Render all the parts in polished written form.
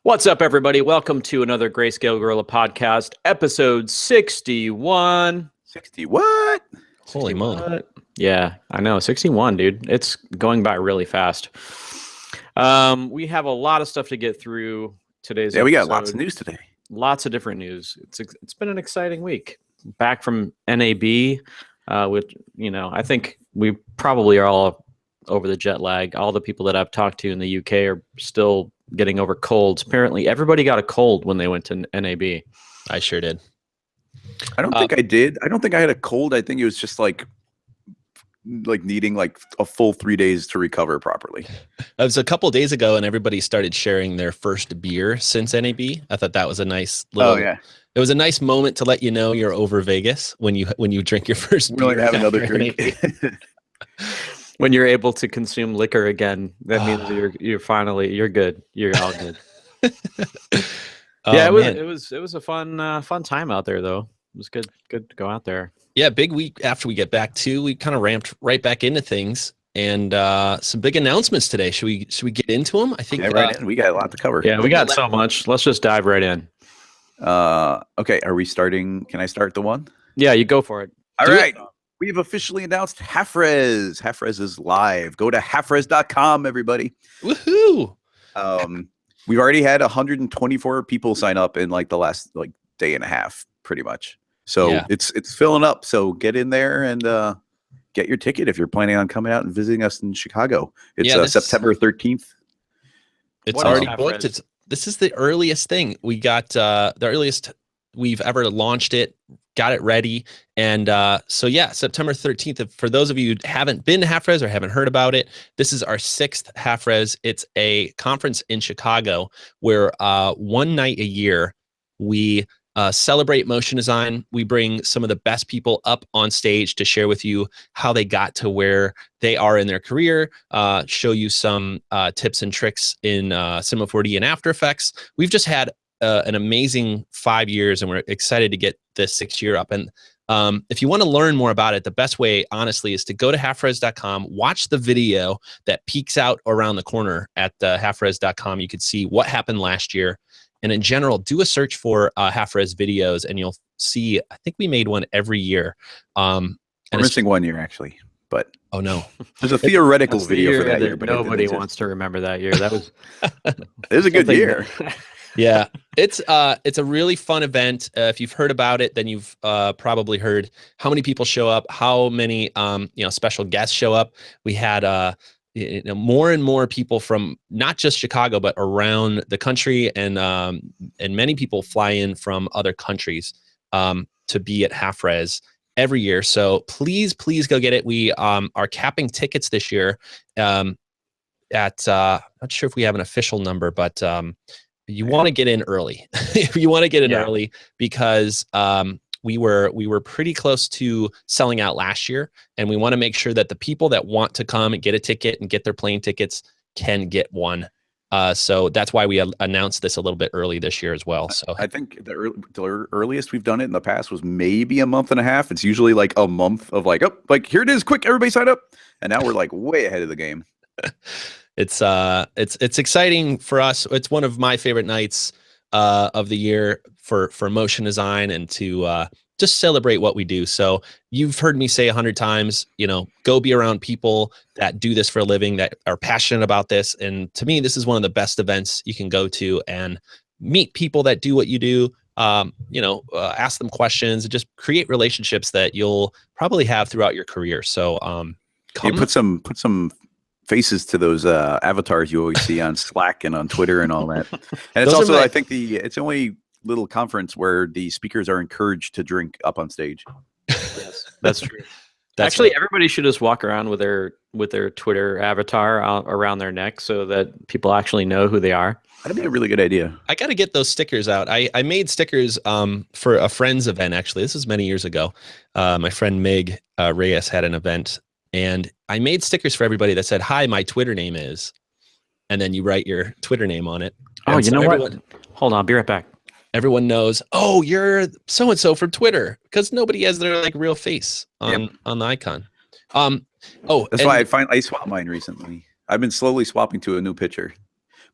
What's up, everybody? Welcome to another Greyscalegorilla podcast, episode 61. 60 what? Holy moly. Yeah, I know. 61, dude. It's going by really fast. We have a lot of stuff to get through today's episode. We got lots of news today. Lots of different news. It's been an exciting week. Back from NAB, I think we probably are all over the jet lag. All the people that I've talked to in the UK are still getting over colds. Apparently, everybody got a cold when they went to NAB. I sure did. I don't think I did. I don't think I had a cold. I think it was just like needing like a full 3 days to recover properly. It was a couple of days ago, and everybody started sharing their first beer since NAB. I thought that was a nice little. Oh yeah. It was a nice moment to let you know you're over Vegas when you drink your first beer. Really have another drink. When you're able to consume liquor again, that means you're good. You're all good. Yeah, it was a fun time out there though. It was good to go out there. Yeah, big week after we get back too. We kind of ramped right back into things, and some big announcements today. Should we get into them? I think we got a lot to cover. Yeah, we got so much. Let's just dive right in. Okay, are we starting? Can I start the one? Yeah, you go for it. All right. We've officially announced Half-Res. Half-Res is live. Go to halfres.com, everybody. Woohoo! We've already had 124 people sign up in like the last day and a half, pretty much. So yeah. It's filling up. So get in there and get your ticket if you're planning on coming out and visiting us in Chicago. It's September 13th. It's already booked. This is the earliest thing. We got the earliest we've ever launched it. Got it ready. And so, yeah, September 13th. For those of you who haven't been to Half-Res or haven't heard about it, this is our 6th Half-Res. It's a conference in Chicago where one night a year we celebrate motion design. We bring some of the best people up on stage to share with you how they got to where they are in their career, show you some tips and tricks in Cinema 4D and After Effects. We've just had an amazing 5 years, and we're excited to get this 6th year up. And if you want to learn more about it, the best way, honestly, is to go to halfres.com, watch the video that peeks out around the corner at halfres.com. You could see what happened last year. And in general, do a search for Half-Res videos, and you'll see, I think we made one every year. We're missing 1 year, actually. But oh no, there's a theoretical video for that year. But nobody wants to remember that year. That was it was a good year. Yeah, it's a really fun event. If you've heard about it, then you've probably heard how many people show up, how many special guests show up. We had more and more people from not just Chicago but around the country, and many people fly in from other countries to be at Half-Res every year. So please go get it. We are capping tickets this year at not sure if we have an official number, but you want to get in early. You want to get in early because we were pretty close to selling out last year, and we want to make sure that the people that want to come and get a ticket and get their plane tickets can get one. So that's why we announced this a little bit early this year as well. So I think the earliest we've done it in the past was maybe a month and a half. It's usually like a month of here it is, quick, everybody sign up. And now we're like way ahead of the game. It's exciting for us. It's one of my favorite nights of the year for motion design and to just celebrate what we do. So you've heard me say 100 times, go be around people that do this for a living, that are passionate about this. And to me, this is one of the best events you can go to and meet people that do what you do. Ask them questions and just create relationships that you'll probably have throughout your career. So put some faces to those avatars you always see on Slack and on Twitter and all that. And it's also, I think it's the only little conference where the speakers are encouraged to drink up on stage. Yes, that's true. Actually, everybody should just walk around with their Twitter avatar around their neck so that people actually know who they are. That'd be a really good idea. I got to get those stickers out. I made stickers for a friend's event, actually. This was many years ago. My friend Meg Reyes had an event, and I made stickers for everybody that said, "Hi, my Twitter name is," and then you write your Twitter name on it. Oh, you know what? Hold on, I'll be right back. Everyone knows, oh, you're so-and-so from Twitter, because nobody has their real face on the icon. That's why I swapped mine recently. I've been slowly swapping to a new picture.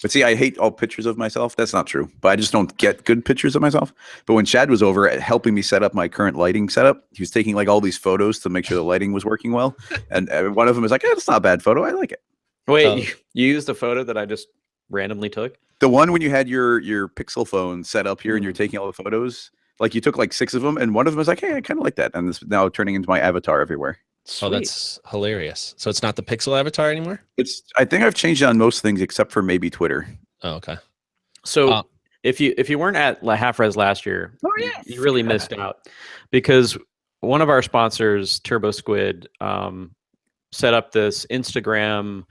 But see, I hate all pictures of myself. That's not true. But I just don't get good pictures of myself. But when Chad was over at helping me set up my current lighting setup, he was taking like all these photos to make sure the lighting was working well. And one of them was like, "That's not a bad photo. I like it." Wait, you used a photo that I just randomly took? The one when you had your Pixel phone set up here and you're taking all the photos, like you took like 6 of them, and one of them was like, "Hey, I kind of like that," and this is now turning into my avatar everywhere. Sweet. Oh, that's hilarious. So it's not the Pixel avatar anymore? I think I've changed it on most things except for maybe Twitter. Oh, okay. So if you weren't at Half Res last year, you really missed out, because one of our sponsors, Turbo Squid, set up this Instagram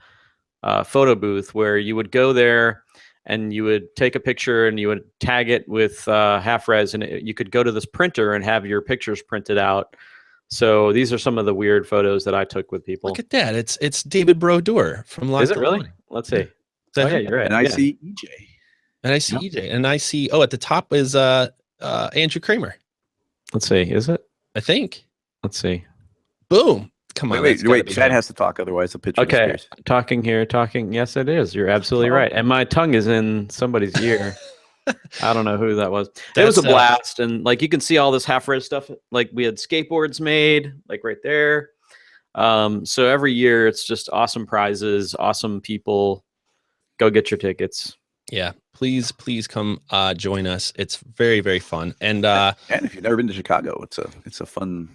photo booth where you would go there and you would take a picture and you would tag it with Half Res, and you could go to this printer and have your pictures printed out. So these are some of the weird photos that I took with people. Look at that. It's David Brodeur from Locked Is it really? Let's see. Oh, yeah, you're right. And I see EJ. And I see EJ. And I see, at the top is Andrew Kramer. Let's see. Is it? I think. Let's see. Boom. Come on. Wait. Chad has to talk, otherwise the picture disappears. Talking here, talking. Yes, it is. You're absolutely right. And my tongue is in somebody's ear. I don't know who that was. It was a blast. And like, you can see all this Half Res stuff. Like, we had skateboards made, like right there. So every year it's just awesome prizes, awesome people. Go get your tickets. Yeah, please come join us. It's very, very fun. And if you've never been to Chicago, it's a fun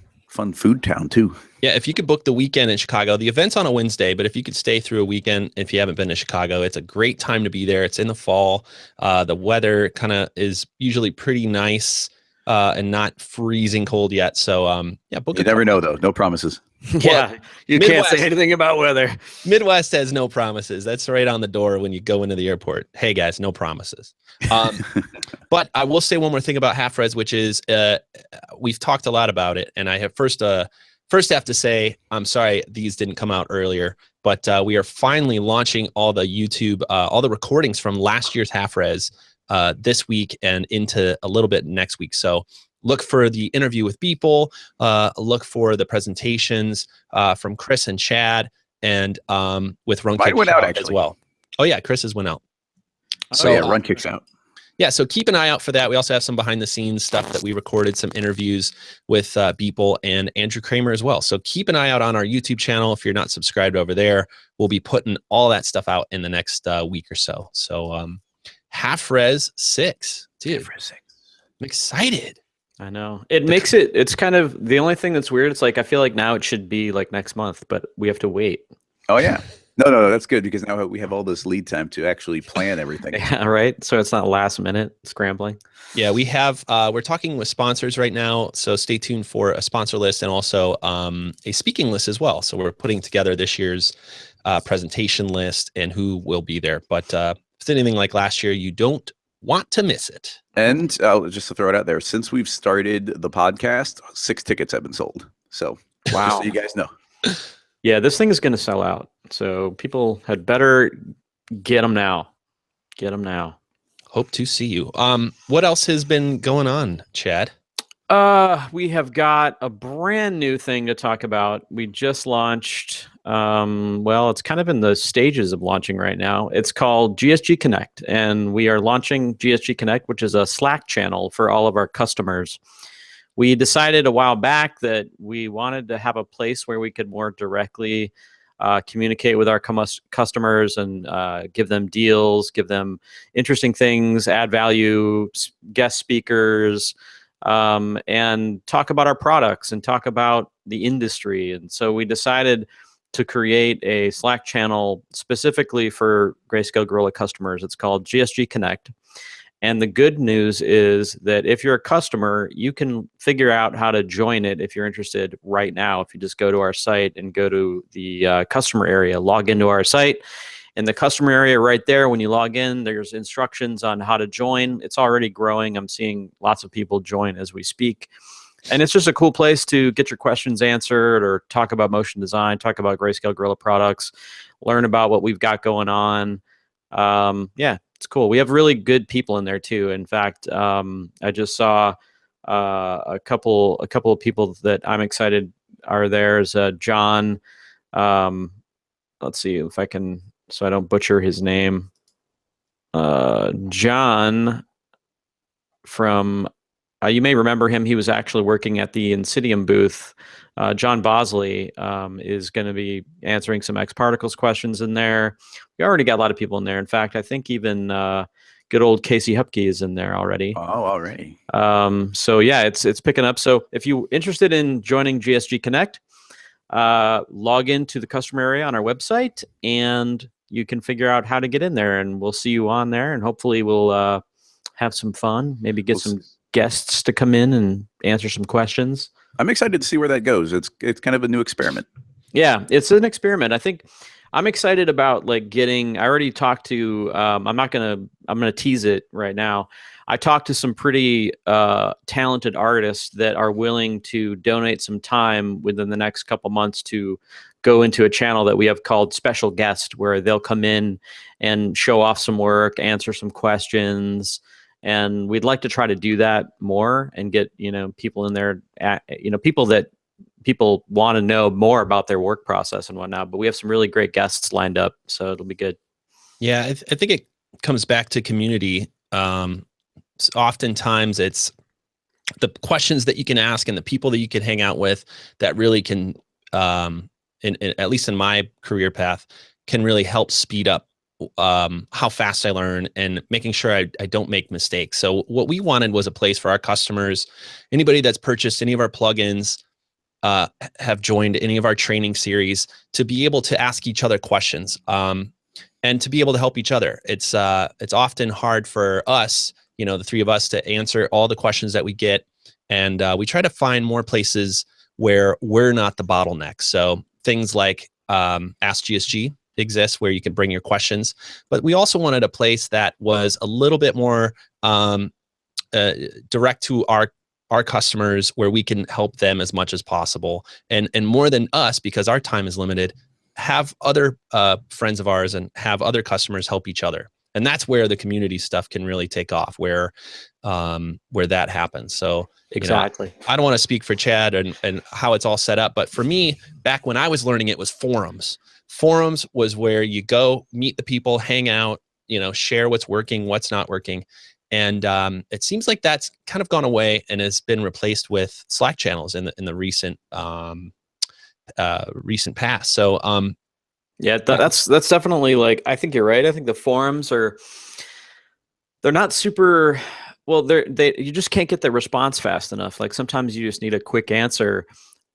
food town too. Yeah, if you could book the weekend in Chicago, the event's on a Wednesday, but if you could stay through a weekend, if you haven't been to Chicago, it's a great time to be there. It's in the fall. The weather kind of is usually pretty nice and not freezing cold yet. So book. You never know though. No promises. Yeah, you can't say anything about weather. Midwest has no promises. That's right on the door when you go into the airport. Hey guys, no promises. But I will say one more thing about Half Res, which is we've talked a lot about it, and I have first have to say I'm sorry these didn't come out earlier, but we are finally launching all the YouTube, all the recordings from last year's Half Res this week and into a little bit next week. So look for the interview with people, look for the presentations from Chris and Chad, and with Run Kick went out as well. Oh yeah, Chris's went out. So yeah, Run Kick's out. Yeah, so keep an eye out for that. We also have some behind the scenes stuff that we recorded, some interviews with Beeple and Andrew Kramer as well. So keep an eye out on our YouTube channel. If you're not subscribed over there, we'll be putting all that stuff out in the next week or so. So Half Res 6, dude. Half Res 6. I'm excited. I know. It's kind of the only thing that's weird. It's like, I feel like now it should be like next month, but we have to wait. Oh yeah. No, that's good, because now we have all this lead time to actually plan everything. Yeah, right. So it's not last minute scrambling. Yeah, we have. We're talking with sponsors right now, so stay tuned for a sponsor list and also a speaking list as well. So we're putting together this year's presentation list and who will be there. But if it's anything like last year, you don't want to miss it. And just to throw it out there, since we've started the podcast, 6 tickets have been sold. So wow, just so you guys know. Yeah, this thing is going to sell out. So people had better get them now. Get them now. Hope to see you. What else has been going on, Chad? We have got a brand new thing to talk about. We just launched. Well, it's kind of in the stages of launching right now. It's called GSG Connect, and we are launching GSG Connect, which is a Slack channel for all of our customers. We decided a while back that we wanted to have a place where we could more directly communicate with our customers and give them deals, give them interesting things, add value, guest speakers, and talk about our products and talk about the industry. And so we decided to create a Slack channel specifically for Greyscalegorilla customers. It's called GSG Connect. And the good news is that if you're a customer, you can figure out how to join it if you're interested right now. If you just go to our site and go to the customer area, log into our site. In the customer area right there, when you log in, there's instructions on how to join. It's already growing. I'm seeing lots of people join as we speak. And it's just a cool place to get your questions answered or talk about motion design, talk about Greyscalegorilla products, learn about what we've got going on. Yeah, it's cool. We have really good people in there too. In fact, I just saw a couple of people that I'm excited are there. Is John. Let's see if I can, so I don't butcher his name. John from, you may remember him. He was actually working at the Insidium booth. John Bosley is going to be answering some X Particles questions in there. We already got a lot of people in there. In fact, I think even good old Casey Hupke is in there already. Oh, already. So yeah, it's picking up. So if you're interested in joining GSG Connect, log into the customer area on our website, and you can figure out how to get in there, and we'll see you on there, and hopefully we'll have some fun, maybe get some guests to come in and answer some questions. I'm excited to see where that goes. It's kind of a new experiment. Yeah, it's an experiment. I think I'm excited about like getting, I already talked to, I'm going to tease it right now. I talked to some pretty talented artists that are willing to donate some time within the next couple months to go into a channel that we have called Special Guest, where they'll come in and show off some work, answer some questions. And we'd like to try to do that more and get, people in there, people that people want to know more about their work process and whatnot. But we have some really great guests lined up, so it'll be good. Yeah, I think it comes back to community. Oftentimes it's the questions that you can ask and the people that you can hang out with that really can, at least in my career path, can really help speed up how fast I learn and making sure I don't make mistakes. So what we wanted was a place for our customers, anybody that's purchased any of our plugins, have joined any of our training series, to be able to ask each other questions, and to be able to help each other. It's often hard for us, the three of us, to answer all the questions that we get. And we try to find more places where we're not the bottleneck. So things like Ask GSG exists, where you can bring your questions. But we also wanted a place that was a little bit more direct to our customers, where we can help them as much as possible. And more than us, because our time is limited, have other friends of ours and have other customers help each other. And that's where the community stuff can really take off, where that happens. So exactly, I don't want to speak for Chad and how it's all set up, but for me, back when I was learning, it was forums. Forums was where you go meet the people, hang out, share what's working, what's not working. And it seems like that's kind of gone away and has been replaced with Slack channels in the recent past. So yeah, that's definitely, like, I think you're right. I think the forums they're not super well. You just can't get the response fast enough. Like sometimes you just need a quick answer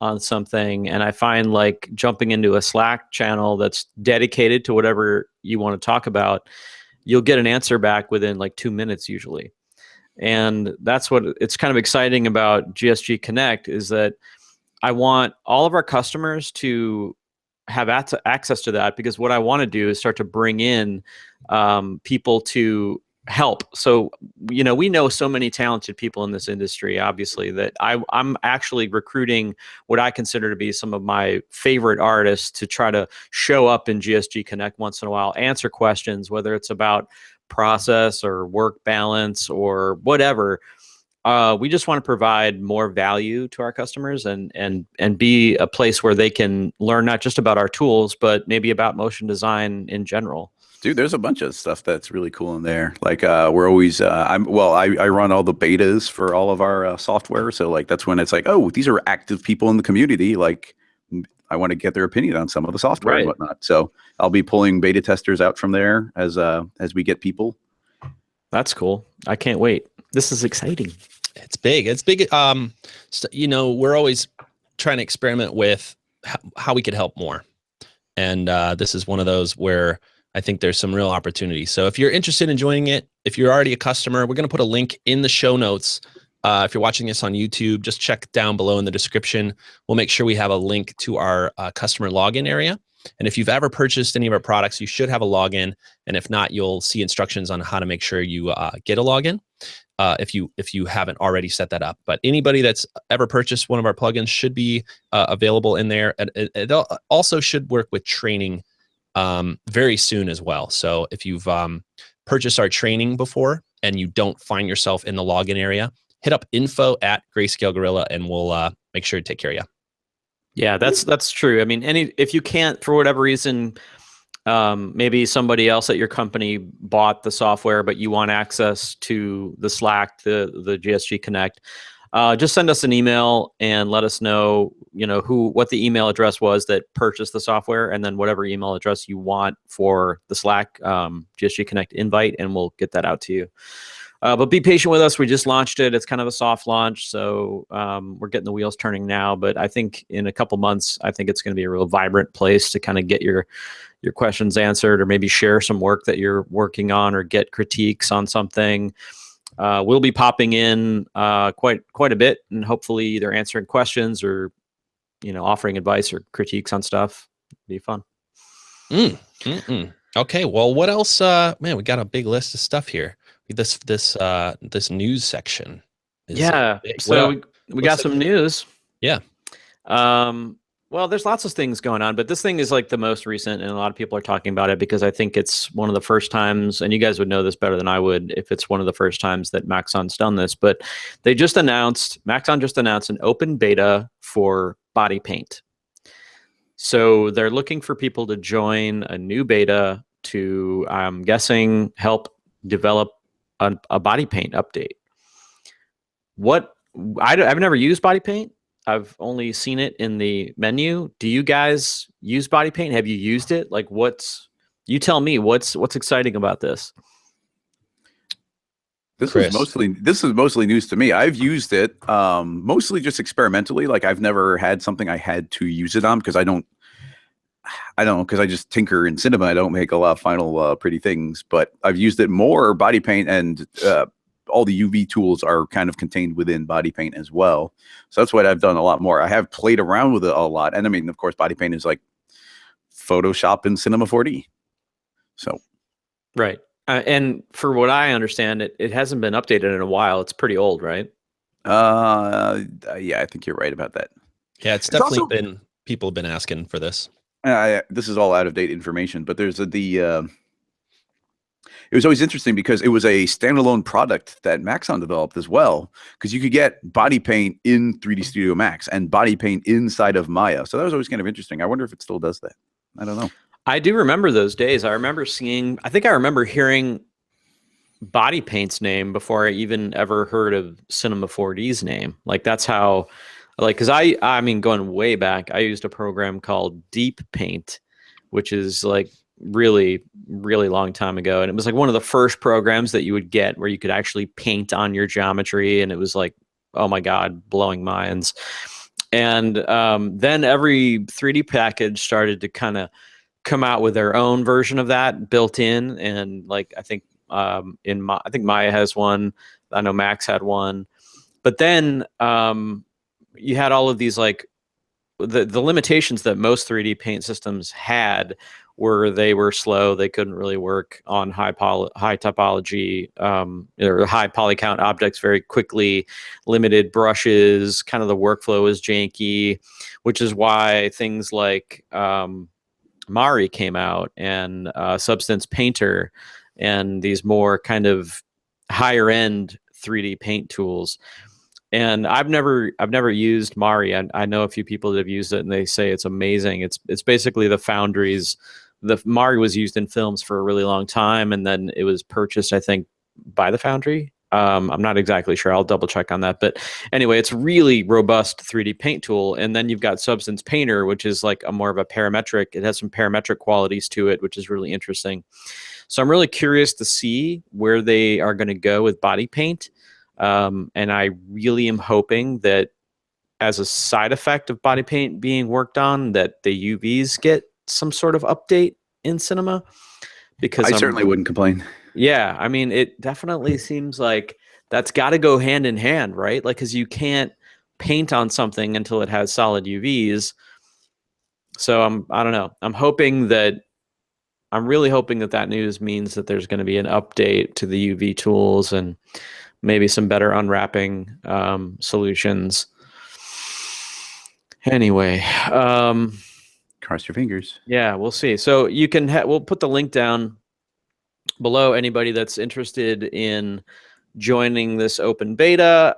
on something, and I find like jumping into a Slack channel that's dedicated to whatever you want to talk about, you'll get an answer back within like 2 minutes usually. And that's what it's kind of exciting about GSG Connect, is that I want all of our customers to have access to that, because what I want to do is start to bring in people to help. So, we know so many talented people in this industry, obviously, that I'm actually recruiting what I consider to be some of my favorite artists to try to show up in GSG Connect once in a while, answer questions, whether it's about process or work balance or whatever. We just want to provide more value to our customers and be a place where they can learn not just about our tools, but maybe about motion design in general. Dude, there's a bunch of stuff that's really cool in there. Like we're always, I run all the betas for all of our software. So like, that's when it's like, oh, these are active people in the community. Like I want to get their opinion on some of the software and whatnot. So I'll be pulling beta testers out from there as we get people. That's cool. I can't wait. This is exciting. It's big. It's big. We're always trying to experiment with how we could help more. And this is one of those where I think there's some real opportunity. So if you're interested in joining it, if you're already a customer, we're going to put a link in the show notes. If you're watching this on YouTube, just check down below in the description. We'll make sure we have a link to our customer login area. And if you've ever purchased any of our products, you should have a login. And if not, you'll see instructions on how to make sure you get a login if you haven't already set that up. But anybody that's ever purchased one of our plugins should be available in there. And it also should work with training very soon as well. So if you've purchased our training before and you don't find yourself in the login area, hit up info@Greyscalegorilla and we'll make sure to take care of you. Yeah, that's true. I mean, if you can't, for whatever reason, maybe somebody else at your company bought the software, but you want access to the Slack, the GSG Connect. Just send us an email and let us know, what the email address was that purchased the software, and then whatever email address you want for the Slack GSG Connect invite, and we'll get that out to you. But be patient with us. We just launched it. It's kind of a soft launch, so we're getting the wheels turning now. But I think in a couple months, I think it's going to be a real vibrant place to kind of get your questions answered, or maybe share some work that you're working on, or get critiques on something. We'll be popping in quite a bit, and hopefully either answering questions or offering advice or critiques on stuff. It'll be fun. Okay, well, what else? Man, we got a big list of stuff here. This news section. So we got some news. Yeah. Well, there's lots of things going on, but this thing is like the most recent, and a lot of people are talking about it because I think it's one of the first times, and you guys would know this better than I would if it's one of the first times that Maxon's done this, but Maxon just announced an open beta for body paint. So they're looking for people to join a new beta to, I'm guessing, help develop a body paint update. I've never used body paint. I've only seen it in the menu. Do you guys use body paint? Have you used it? Like, you tell me what's exciting about this? This is mostly news to me. I've used it mostly just experimentally. Like, I've never had something I had to use it on because because I just tinker in cinema. I don't make a lot of final pretty things, but I've used it more body paint, and all the UV tools are kind of contained within body paint as well. So that's what I've done a lot more. I have played around with it a lot. And I mean, of course, body paint is like Photoshop in Cinema 4D. So. Right. And for what I understand, it hasn't been updated in a while. It's pretty old, right? Yeah, I think you're right about that. Yeah, it's definitely been, people have been asking for this. This is all out of date information, but there's it was always interesting because it was a standalone product that Maxon developed as well, because you could get body paint in 3D Studio Max and body paint inside of Maya. So that was always kind of interesting. I wonder if it still does that. I don't know. I do remember those days. I remember hearing body paint's name before I even ever heard of Cinema 4D's name. Like, that's how, because I mean, going way back, I used a program called Deep Paint, which is like really, really long time ago. And it was like one of the first programs that you would get where you could actually paint on your geometry. And it was like, oh my God, blowing minds. And then every 3D package started to kind of come out with their own version of that built in. And like, I think I think Maya has one. I know Max had one. But then you had all of these, like, the limitations that most 3D paint systems had were they were slow. They couldn't really work on high topology or high poly count objects very quickly, limited brushes, kind of the workflow is janky, which is why things like Mari came out, and Substance Painter, and these more kind of higher end 3D paint tools. And I've never used Mari. I know a few people that have used it, and they say it's amazing. It's basically the Foundry's. The Mari was used in films for a really long time, and then it was purchased, I think, by the Foundry. I'm not exactly sure. I'll double check on that. But anyway, it's really robust 3D paint tool. And then you've got Substance Painter, which is like a more of a parametric. It has some parametric qualities to it, which is really interesting. So I'm really curious to see where they are going to go with body paint. And I really am hoping that as a side effect of body paint being worked on, that the UVs get some sort of update in cinema, because I certainly wouldn't complain. Yeah, I mean, it definitely seems like that's got to go hand in hand, right? Like, because you can't paint on something until it has solid UVs. So I don't know. I'm really hoping that news means that there's going to be an update to the UV tools and maybe some better unwrapping solutions. Anyway, cross your fingers. Yeah, we'll see. So you can we'll put the link down below. Anybody that's interested in joining this open beta,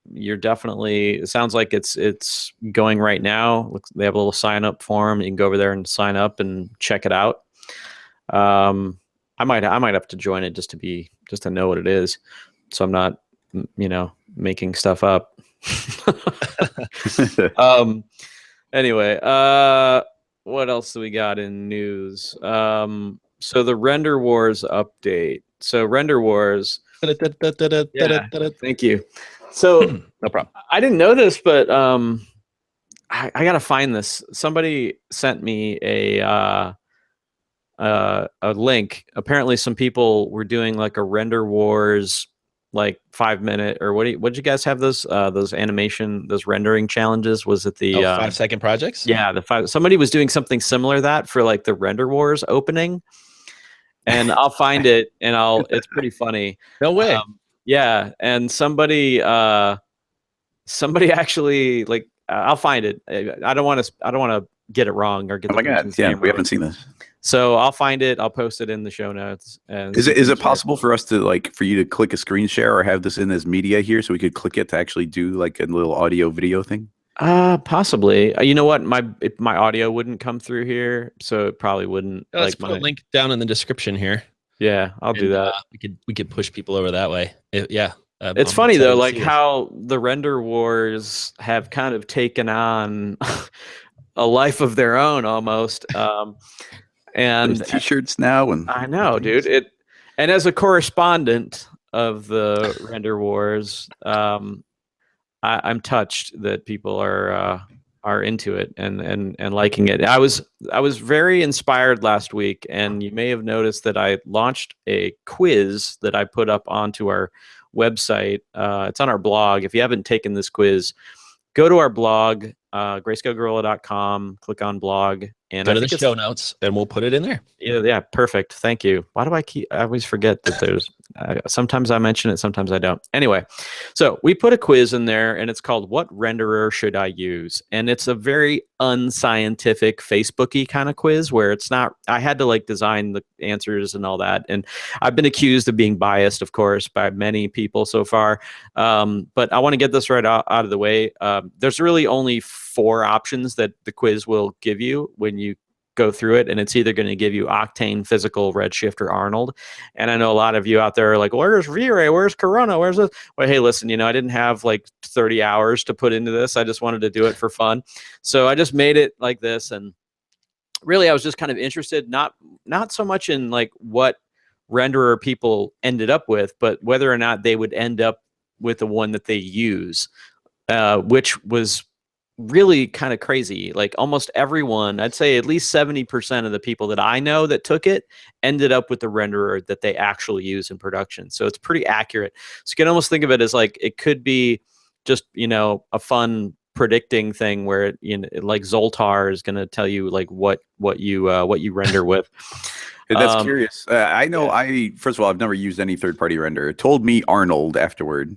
you're definitely. It sounds like it's going right now. They have a little sign up form. You can go over there and sign up and check it out. I might have to join it just to know what it is, so I'm not making stuff up. Anyway, what else do we got in news? So the Render Wars update. So Render Wars. Yeah, thank you. So no problem. I didn't know this, but I gotta find this. Somebody sent me a link. Apparently, some people were doing like a Render Wars, like 5-minute or what'd you guys have those rendering challenges? Was it the 5-second projects? Yeah, somebody was doing something similar to that for like the Render Wars opening, and I'll find it and it's pretty funny. No way. Yeah, and somebody actually like I'll find it. I don't want to get it wrong or get. Oh my god! Yeah, we haven't seen this. So I'll find it. I'll post it in the show notes. And is it possible for us to for you to click a screen share or have this in as media here so we could click it to actually do like a little audio video thing? Possibly. You know what? My audio wouldn't come through here, so it probably wouldn't. Let's put a link down in the description here. Yeah, I'll do that. We could push people over that way. It's funny though, like how the Render Wars have kind of taken on a life of their own almost. And there's t-shirts now, and I know, dude. And as a correspondent of the Render Wars, I'm touched that people are into it and liking it. I was very inspired last week, and you may have noticed that I launched a quiz that I put up onto our website. It's on our blog. If you haven't taken this quiz, go to our blog, Greyscalegorilla.com, click on blog, and go to the show notes, and we'll put it in there. Yeah, perfect. Thank you. Why do I always forget that there's, sometimes I mention it, sometimes I don't. Anyway, so we put a quiz in there, and it's called "What Renderer Should I Use?" And it's a very unscientific, Facebooky kind of quiz where it's not, I had to like design the answers and all that. And I've been accused of being biased, of course, by many people so far. But I want to get this right out of the way. There's really only 4 options that the quiz will give you when you go through it, and it's either going to give you Octane, Physical, Redshift, or Arnold. And I know a lot of you out there are like, where's V-Ray? Where's Corona? Where's this? Well, hey, listen, I didn't have like 30 hours to put into this. I just wanted to do it for fun. So I just made it like this. And really, I was just kind of interested, not so much in like what renderer people ended up with, but whether or not they would end up with the one that they use, which was really kind of crazy. Like almost everyone, I'd say at least 70% of the people that I know that took it ended up with the renderer that they actually use in production. So it's pretty accurate. So you can almost think of it as like, it could be just, a fun predicting thing where like Zoltar is going to tell you like what you render with. That's curious. I know. First of all, I've never used any third-party renderer. It told me Arnold afterward.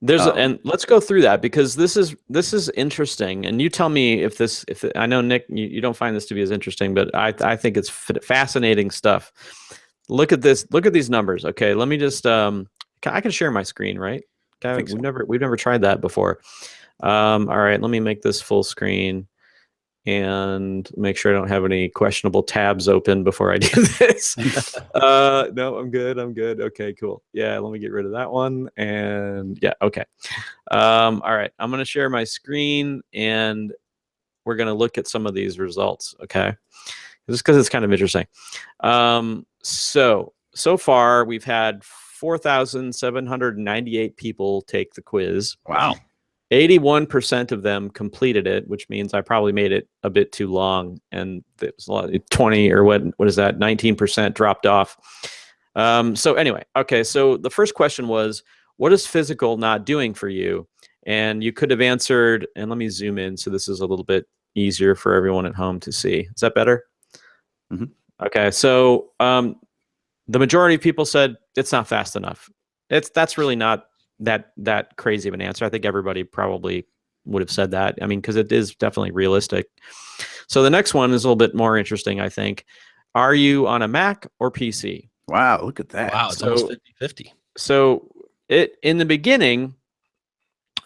And let's go through that, because this is interesting, and you tell me if I know, Nick, you don't find this to be as interesting, but I think it's fascinating stuff. Look at this. Look at these numbers. Okay, let me just I can share my screen, right? Okay, we've never tried that before. All right, let me make this full screen and make sure I don't have any questionable tabs open before I do this. No, I'm good. Okay, cool. Yeah, let me get rid of that one. And yeah, okay. All right, I'm going to share my screen, and we're going to look at some of these results, okay? Just because it's kind of interesting. So far, we've had 4,798 people take the quiz. Wow. 81% of them completed it, which means I probably made it a bit too long, and it was a lot, 20 or what is that? 19% dropped off. So anyway, okay. So the first question was, what is physical not doing for you? And you could have answered, and let me zoom in so this is a little bit easier for everyone at home to see. Is that better? Mm-hmm. Okay. So the majority of people said it's not fast enough. That's really not that crazy of an answer. I think everybody probably would have said that. I mean, because it is definitely realistic. So the next one is a little bit more interesting, I think. Are you on a Mac or PC? Wow, look at that. Wow, it's almost 50-50. So in the beginning,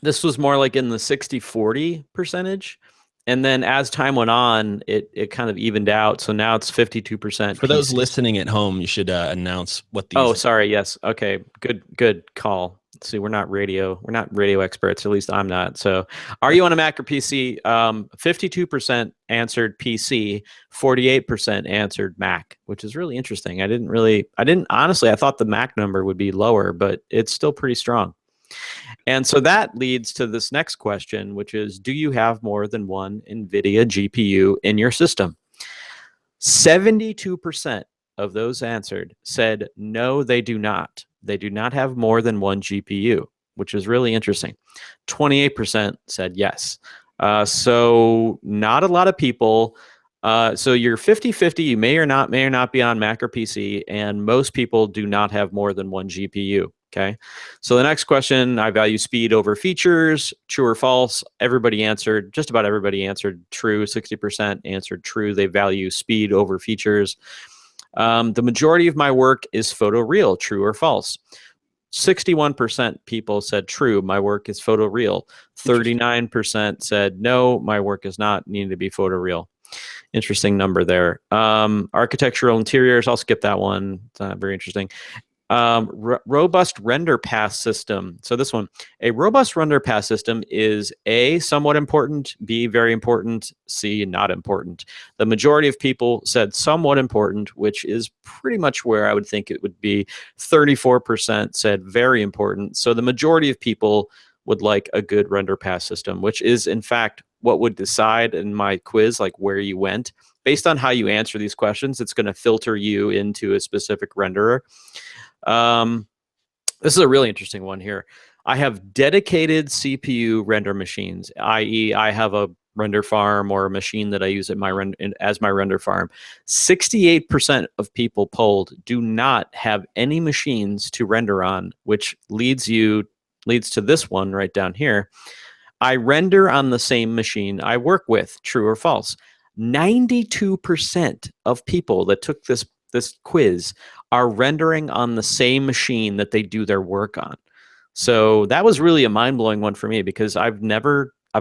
This was more like in the 60-40 percentage. And then as time went on, it kind of evened out. So now it's 52%. For those listening at home, you should announce what these. Oh, sorry. Yes. Okay. Good call. Let's see, we're not radio experts. At least I'm not. So are you on a Mac or PC? 52% answered PC, 48% answered Mac, which is really interesting. Honestly, I thought the Mac number would be lower, but it's still pretty strong. And so that leads to this next question, which is, do you have more than one NVIDIA GPU in your system? 72% of those answered said, no, they do not. They do not have more than one GPU, which is really interesting. 28% said yes. So not a lot of people. So you're 50-50. You may or not be on Mac or PC, and most people do not have more than one GPU. Okay. So the next question, I value speed over features, true or false. Just about everybody answered true. 60% answered true. They value speed over features. The majority of my work is photoreal, true or false. 61% people said true, my work is photoreal. 39% said no, my work is not needing to be photoreal. Interesting number there. Architectural interiors, I'll skip that one. It's not very interesting. Robust render path system. So this one, a robust render path system is A, somewhat important, B, very important, C, not important. The majority of people said somewhat important, which is pretty much where I would think it would be. 34% said very important. So the majority of people would like a good render path system, which is in fact what would decide in my quiz, like where you went. Based on how you answer these questions, it's going to filter you into a specific renderer. This is a really interesting one here. I have dedicated CPU render machines, i.e. I have a render farm or a machine that I use at as my render farm. 68% of people polled do not have any machines to render on, which leads to this one right down here. I render on the same machine I work with, true or false. 92% of people that took this quiz are rendering on the same machine that they do their work on. So that was really a mind-blowing one for me, because I've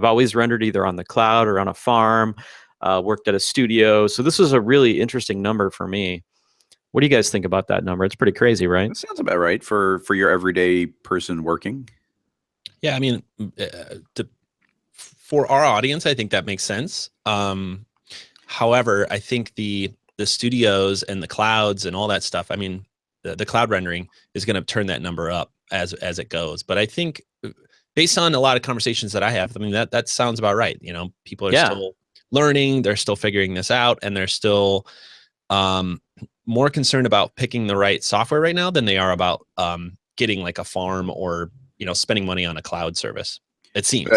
always rendered either on the cloud or on a farm, worked at a studio. So this was a really interesting number for me. What do you guys think about that number? It's pretty crazy, right? That sounds about right for your everyday person working. Yeah, I mean, for our audience, I think that makes sense. However, I think the studios and the clouds and all that stuff, I mean, the cloud rendering is going to turn that number up as it goes. But I think based on a lot of conversations that I have, I mean, that sounds about right. You know, people are still learning, they're still figuring this out, and they're still more concerned about picking the right software right now than they are about getting like a farm or, you know, spending money on a cloud service. It seems.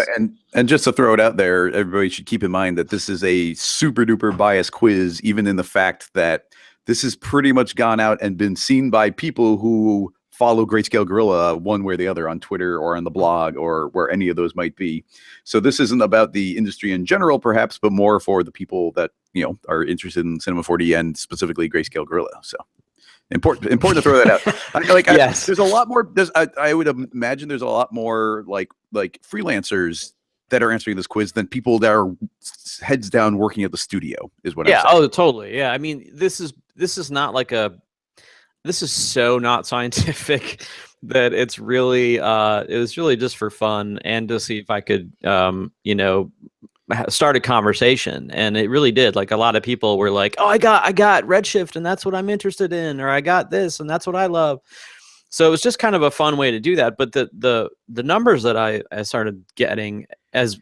And just to throw it out there, everybody should keep in mind that this is a super duper biased quiz, even in the fact that this has pretty much gone out and been seen by people who follow Greyscalegorilla one way or the other on Twitter or on the blog or where any of those might be. So this isn't about the industry in general, perhaps, but more for the people that, you know, are interested in Cinema 4D and specifically Greyscalegorilla. So important to throw that out. Yes. There's a lot more. I would imagine there's a lot more like freelancers that are answering this quiz than people that are heads down working at the studio. Is what I'm saying. Oh, totally. Yeah. I mean, this is not like this is so not scientific that it's really it was really just for fun and to see if I could you know, start a conversation. And it really did. Like a lot of people were like, oh, I got Redshift and that's what I'm interested in, or I got this and that's what I love. So it was just kind of a fun way to do that. But the numbers that I started getting, as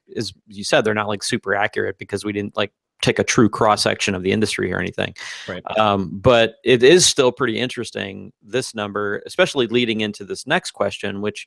you said, they're not like super accurate because we didn't like take a true cross section of the industry or anything. Right. But it is still pretty interesting, this number, especially leading into this next question, which,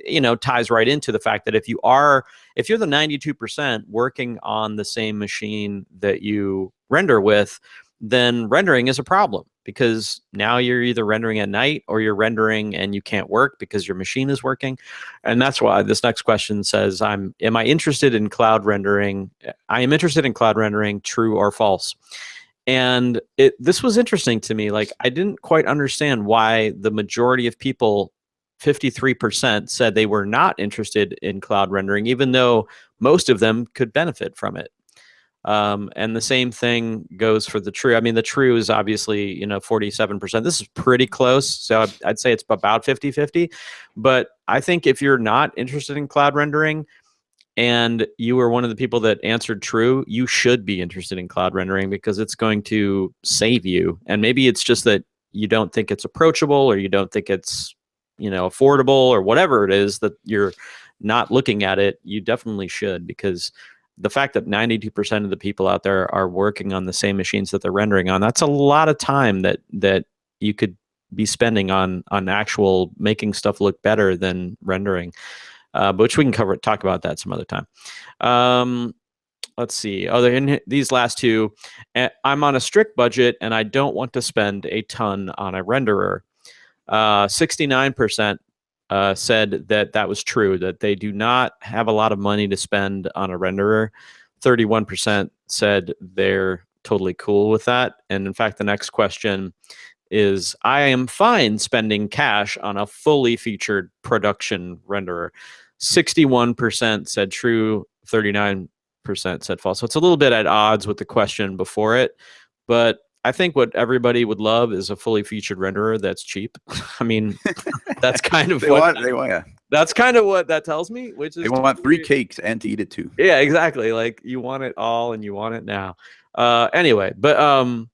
you know, ties right into the fact that if you're the 92% working on the same machine that you render with, then rendering is a problem, because now you're either rendering at night or you're rendering and you can't work because your machine is working. And that's why this next question says, am I interested in cloud rendering? I am interested in cloud rendering, true or false. And this was interesting to me. Like, I didn't quite understand why the majority of people 53% said they were not interested in cloud rendering, even though most of them could benefit from it. And the same thing goes for the true. I mean, the true is obviously, 47%. This is pretty close. So I'd say it's about 50-50. But I think if you're not interested in cloud rendering and you were one of the people that answered true, you should be interested in cloud rendering because it's going to save you. And maybe it's just that you don't think it's approachable or you don't think it's, affordable or whatever it is that you're not looking at it. You definitely should, because the fact that 92% of the people out there are working on the same machines that they're rendering on, that's a lot of time that you could be spending on actual making stuff look better than rendering. Which we can talk about that some other time. Let's see. In these last two, I'm on a strict budget and I don't want to spend a ton on a renderer. 69% said that was true, that they do not have a lot of money to spend on a renderer. 31% said they're totally cool with that. And in fact, the next question is, I am fine spending cash on a fully featured production renderer. 61% said true, 39% said false. So it's a little bit at odds with the question before it, but I think what everybody would love is a fully featured renderer that's cheap. I mean, that's kind of that's kind of what that tells me, which is they want 3 cakes and to eat it too. Yeah, exactly. Like you want it all and you want it now. Anyway, but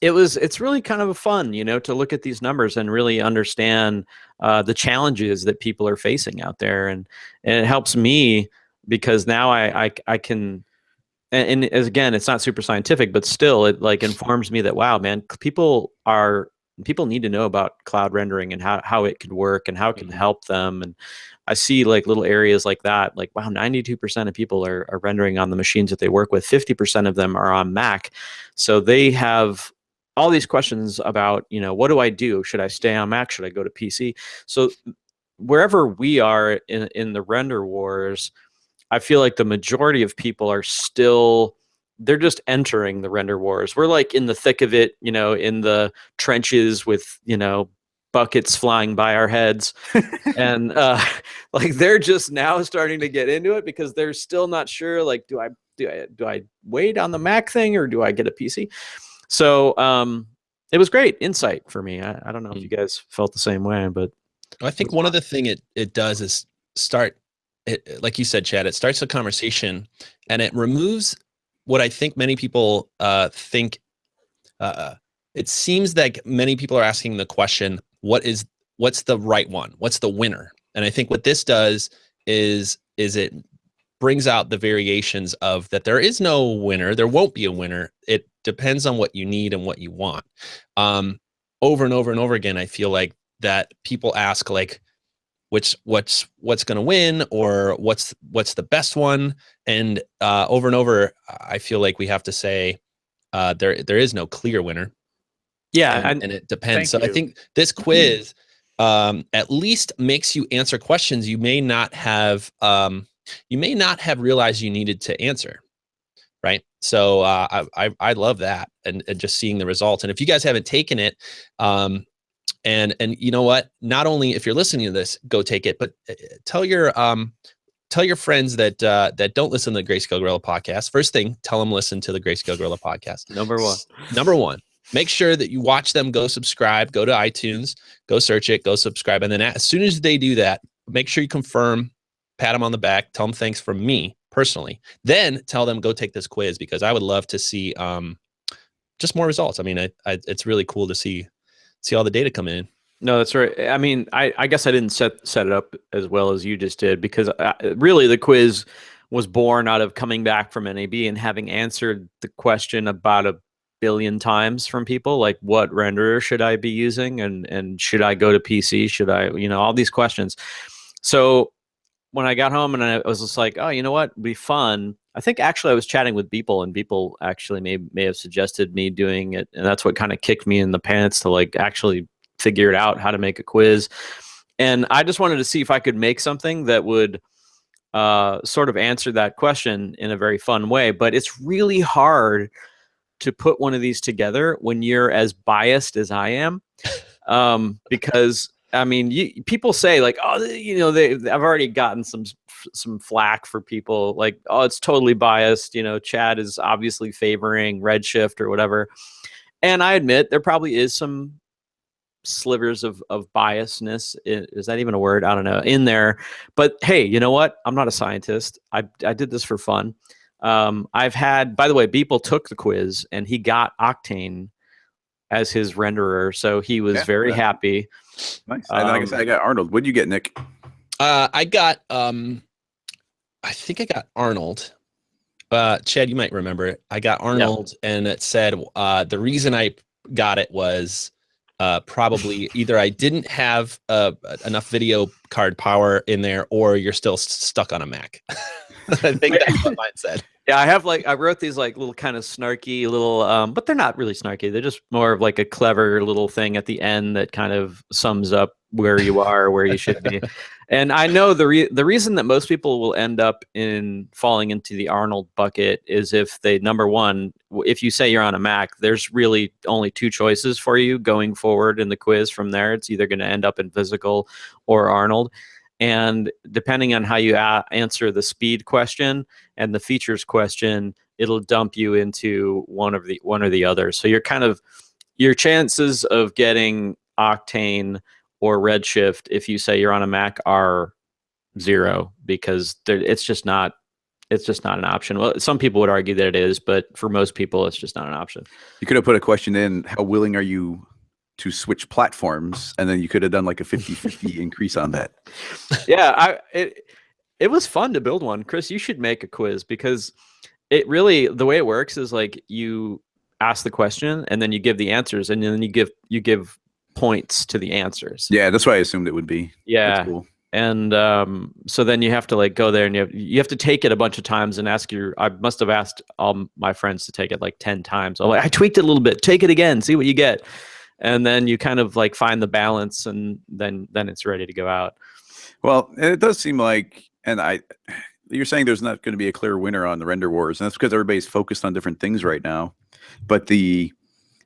it's really kind of fun, to look at these numbers and really understand the challenges that people are facing out there, and it helps me because now I can, and again, it's not super scientific, but still it like informs me that, wow, man, people need to know about cloud rendering and how it could work and how it can help them. And I see like little areas like that, like, wow, 92% of people are rendering on the machines that they work with. 50% of them are on Mac. So they have all these questions about, what do I do? Should I stay on Mac? Should I go to PC? So wherever we are in the render wars, I feel like the majority of people are still, they're just entering the render wars. We're like in the thick of it, in the trenches with, buckets flying by our heads. And like they're just now starting to get into it because they're still not sure, like, do I wait on the Mac thing or do I get a PC? So it was great insight for me. I don't know if you guys felt the same way, but I think one of the thing it does is start it, like you said, Chad, it starts a conversation and it removes what I think many people think. It seems like many people are asking the question, what's the right one? What's the winner? And I think what this does is it brings out the variations of that there is no winner. There won't be a winner. It depends on what you need and what you want. Over and over and over again, I feel like that people ask like, what's going to win, or what's the best one, and over I feel like we have to say there is no clear winner. Yeah, and it depends. So I think this quiz at least makes you answer questions you may not have realized you needed to answer, right? So I love that, and just seeing the results. And if you guys haven't taken it, and you know what? Not only if you're listening to this, go take it, but tell your friends that don't listen to the Greyscalegorilla podcast. First thing, tell them listen to the Greyscalegorilla podcast. Number one, make sure that you watch them. Go subscribe. Go to iTunes. Go search it. Go subscribe. And then as soon as they do that, make sure you confirm, pat them on the back, tell them thanks from me personally. Then tell them go take this quiz, because I would love to see just more results. I mean, it's really cool to see all the data come in. No, that's right. I mean, I guess I didn't set it up as well as you just did, because really the quiz was born out of coming back from NAB and having answered the question about 1 billion times from people, like, what renderer should I be using, and should I go to PC? Should I, all these questions. So when I got home and I was just like, oh, you know what, it'd be fun. I think actually I was chatting with Beeple, and Beeple actually may have suggested me doing it, and that's what kind of kicked me in the pants to like actually figure it out how to make a quiz. And I just wanted to see if I could make something that would sort of answer that question in a very fun way. But it's really hard to put one of these together when you're as biased as I am, because I mean, people say like, oh, you know, I've already gotten some flack for people like, oh, it's totally biased. You know, Chad is obviously favoring Redshift or whatever. And I admit there probably is some slivers of biasness. Is that even a word? I don't know, in there. But hey, you know what? I'm not a scientist. I did this for fun. I've had, by the way, Beeple took the quiz and he got Octane as his renderer, so he was very happy. Nice. And like I said, I got Arnold. What'd you get, Nick? I got I think I got Arnold. Chad, you might remember it. I got Arnold, and it said the reason I got it was probably either I didn't have enough video card power in there, or you're still stuck on a Mac. I think that's what mine said. Yeah, I wrote these like little kind of snarky little, but they're not really snarky. They're just more of like a clever little thing at the end that kind of sums up where you are, where you should be. And I know the reason that most people will end up falling into the Arnold bucket is if they, number one, if you say you're on a Mac, there's really only two choices for you going forward in the quiz from there. It's either going to end up in physical or Arnold. And depending on how you answer the speed question and the features question, it'll dump you into one or the other. So your chances of getting Octane or Redshift, if you say you're on a Mac, are 0 because it's just not an option. Well, some people would argue that it is, but for most people, it's just not an option. You could have put a question in: how willing are you to switch platforms? And then you could have done like a 50-50 increase on that. Yeah, it was fun to build one. Chris, you should make a quiz, because it really, the way it works is like you ask the question and then you give the answers, and then you give points to the answers. Yeah, that's what I assumed it would be. Yeah. That's cool. And so then you have to like go there and you have to take it a bunch of times and I must have asked all my friends to take it like 10 times. I'm like, I tweaked it a little bit, take it again, see what you get. And then you kind of like find the balance, and then it's ready to go out. Well, it does seem like, you're saying there's not going to be a clear winner on the render wars, and that's because everybody's focused on different things right now. But it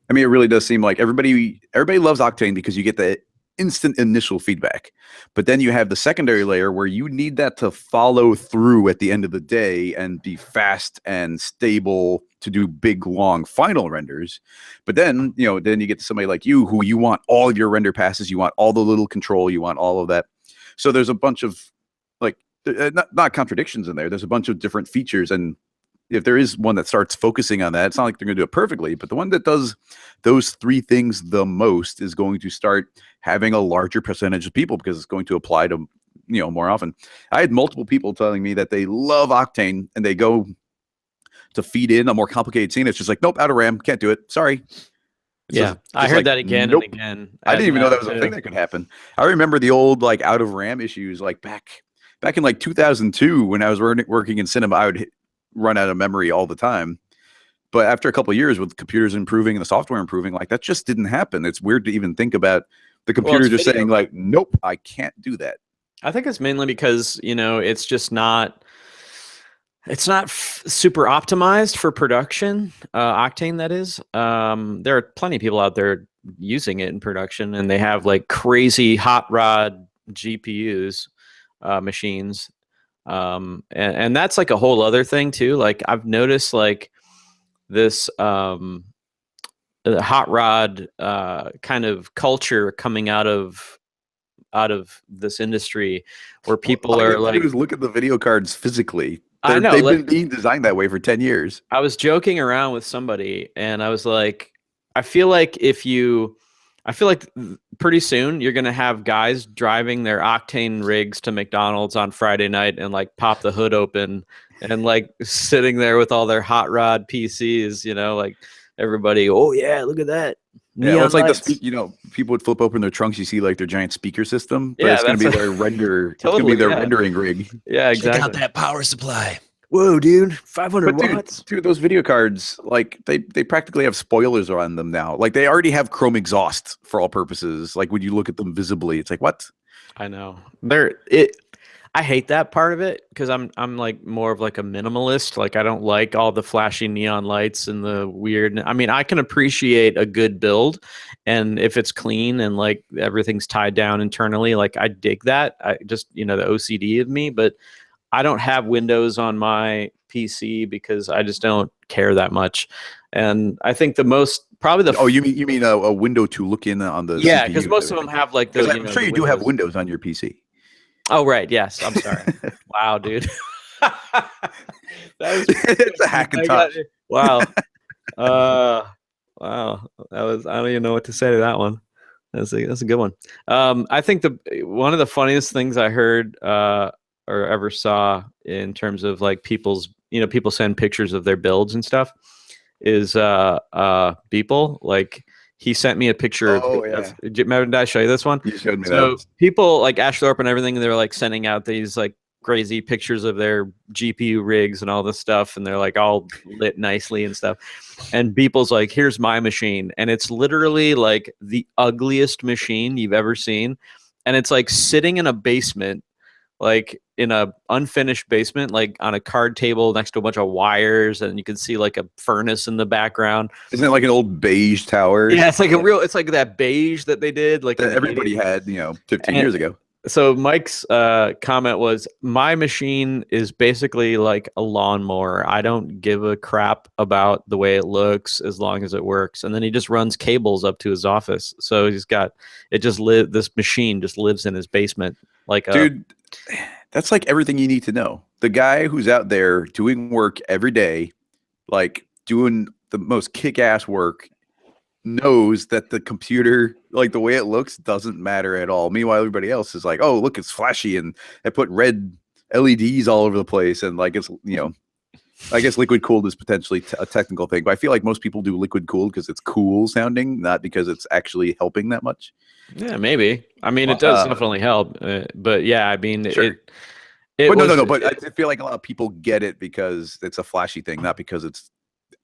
really does seem like everybody loves Octane because you get the instant initial feedback. But then you have the secondary layer where you need that to follow through at the end of the day and be fast and stable to do big, long final renders. But then, then you get to somebody like you who you want all of your render passes, you want all the little control, you want all of that. So there's a bunch of like, not contradictions in there. There's a bunch of different features, and if there is one that starts focusing on that, it's not like they're going to do it perfectly, but the one that does those three things the most is going to start having a larger percentage of people because it's going to apply to, more often. I had multiple people telling me that they love Octane and they go to feed in a more complicated scene. It's just like, nope, out of RAM, can't do it. Sorry. I heard that again and again. I didn't even know that was a thing that could happen. I remember the old like out of RAM issues, like back in like 2002 when I was working in cinema. I would run out of memory all the time. But after a couple of years with computers improving and the software improving, like that just didn't happen. It's weird to even think about the computer just saying like, nope, I can't do that. I think it's mainly because, it's just not, super optimized for production. Octane, that is. There are plenty of people out there using it in production, and they have like crazy hot rod GPUs machines. And that's like a whole other thing too. Like I've noticed like this hot rod kind of culture coming out of this industry where people are like, look at the video cards physically. I know they've been being designed that way for 10 years. I was joking around with somebody and I was like, I feel like pretty soon you're going to have guys driving their Octane rigs to McDonald's on Friday night and like pop the hood open and like sitting there with all their hot rod PCs, like everybody, oh yeah, look at that. Yeah, well, it's like people would flip open their trunks. You see like their giant speaker system, but it's going to be their render. Totally, it's going to be their rendering rig. Yeah, exactly. Check out that power supply. Whoa, dude, 500 watts. Dude, those video cards, like they practically have spoilers on them now. Like they already have chrome exhaust for all purposes. Like when you look at them visibly, it's like, what? I know. I hate that part of it because I'm like more of like a minimalist. Like I don't like all the flashy neon lights and the weird. I mean, I can appreciate a good build, and if it's clean and like everything's tied down internally, like I dig that. I just the OCD of me, but I don't have Windows on my PC because I just don't care that much. And I think the most probably the Oh, you mean a window to look in on the yeah, CPU? because most of them have like the I'm sure you do have Windows on your PC. Oh right, yes. I'm sorry. Wow, dude. That was It's a Hackintosh. Wow. Wow. That was I don't even know what to say to that one. That's a good one. I think one of the funniest things I heard or ever saw in terms of like people's people send pictures of their builds and stuff is Beeple. Like he sent me a picture remember, did I show you this one? You showed me So that. people like Ashthorpe and everything, they're like sending out these like crazy pictures of their GPU rigs and all this stuff, and they're like all lit nicely and stuff. And Beeple's like, here's my machine, and it's literally like the ugliest machine you've ever seen, and it's like sitting in a basement, like in a unfinished basement, like on a card table next to a bunch of wires, and you can see like a furnace in the background. Isn't it like an old beige tower? Yeah, it's like it's like that beige that they did, like that everybody had, 15 years ago. So Mike's comment was, my machine is basically like a lawnmower. I don't give a crap about the way it looks as long as it works. And then he just runs cables up to his office. So he's got this machine just lives in his basement. Like dude, that's like everything you need to know. The guy who's out there doing work every day, like doing the most kick-ass work, knows that the computer, like the way it looks, doesn't matter at all. Meanwhile, everybody else is like, oh, look, it's flashy, and I put red LEDs all over the place, and like it's I guess liquid cooled is potentially a technical thing, but I feel like most people do liquid cooled because it's cool sounding, not because it's actually helping that much. Yeah, maybe. I mean, it does definitely help, but yeah, I mean, sure. But I feel like a lot of people get it because it's a flashy thing, not because it's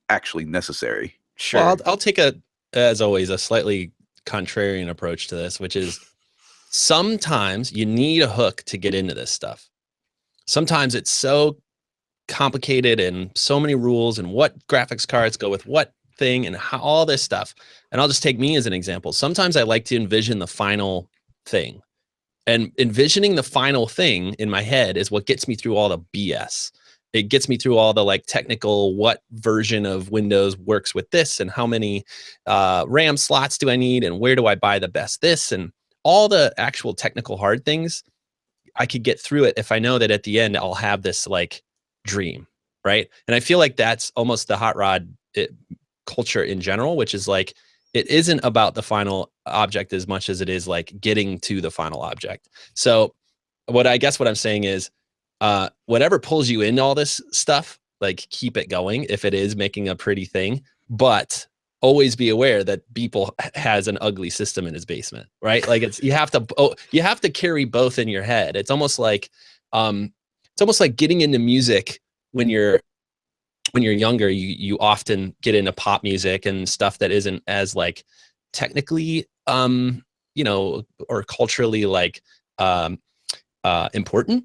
actually necessary. Sure. Well, I'll take as always, a slightly contrarian approach to this, which is sometimes you need a hook to get into this stuff. Sometimes it's so complicated and so many rules and what graphics cards go with what thing and how all this stuff. And I'll just take me as an example. Sometimes I like to envision the final thing, and envisioning the final thing in my head is what gets me through all the BS. It gets me through all the like technical, what version of Windows works with this, and how many RAM slots do I need, and where do I buy the best this, and all the actual technical hard things. I could get through it if I know that at the end I'll have this like dream, right? And I feel like that's almost the hot rod culture in general, which is like, it isn't about the final object as much as it is like getting to the final object. So what I'm saying is, whatever pulls you into all this stuff, like keep it going if it is making a pretty thing, but always be aware that Beeple has an ugly system in his basement, right? Like you have to carry both in your head. It's almost like getting into music when you're younger. You often get into pop music and stuff that isn't as like technically or culturally like important.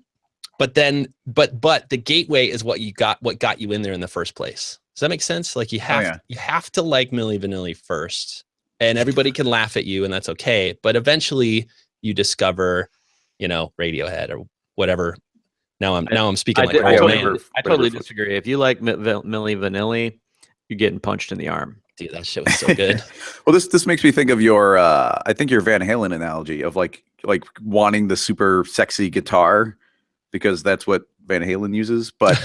But the gateway is what got you in there in the first place. Does that make sense? Like you have to like Milli Vanilli first, and everybody can laugh at you, and that's okay. But eventually you discover, Radiohead or whatever. Now I'm speaking like an old man. I totally disagree. If you like Milli Vanilli, you're getting punched in the arm. Dude, that shit was so good. Well, this makes me think of your I think your Van Halen analogy of like wanting the super sexy guitar, because that's what Van Halen uses. But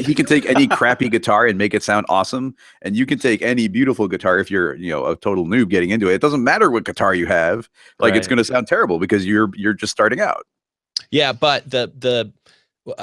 he can take any crappy guitar and make it sound awesome, and you can take any beautiful guitar if you're a total noob getting into it. It doesn't matter what guitar you have, like it's going to sound terrible because you're just starting out. Yeah, but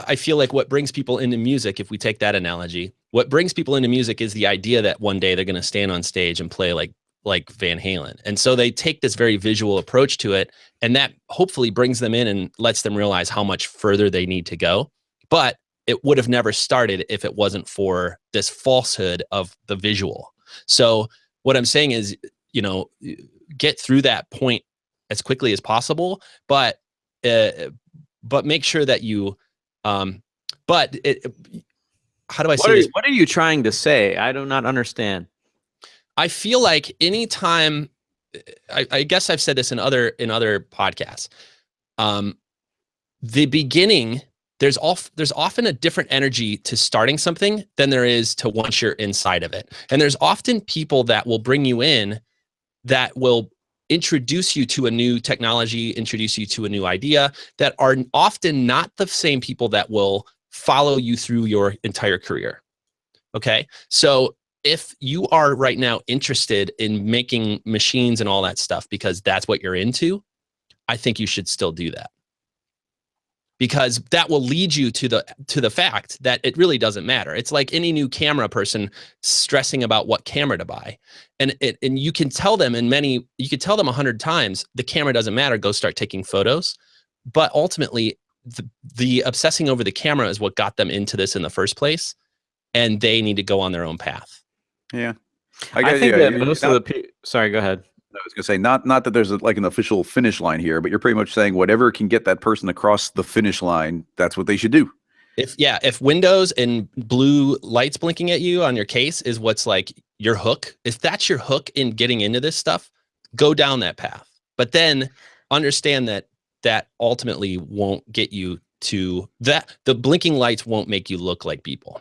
I feel like what brings people into music, if we take that analogy, what brings people into music is the idea that one day they're going to stand on stage and play like Van Halen. And so they take this very visual approach to it, and that hopefully brings them in and lets them realize how much further they need to go. But it would have never started if it wasn't for this falsehood of the visual. So what I'm saying is, get through that point as quickly as possible, but but make sure that you, but how do I say this? What are you trying to say? I do not understand. I feel like anytime, I guess I've said this in other podcasts. The beginning, there's often a different energy to starting something than there is to once you're inside of it. And there's often people that will bring you in that will introduce you to a new technology, introduce you to a new idea, that are often not the same people that will follow you through your entire career. Okay. So if you are right now interested in making machines and all that stuff because that's what you're into, I think you should still do that. Because that will lead you to the fact that it really doesn't matter. It's like any new camera person stressing about what camera to buy. And you can tell them you could tell them 100 times, the camera doesn't matter, go start taking photos. But ultimately, the obsessing over the camera is what got them into this in the first place. And they need to go on their own path. Yeah. I think that most of the sorry, go ahead. I was going to say, not that there's like an official finish line here, but you're pretty much saying whatever can get that person across the finish line, that's what they should do. If windows and blue lights blinking at you on your case is what's like your hook, if that's your hook in getting into this stuff, go down that path. But then understand that ultimately won't get you to that. The blinking lights won't make you look like people.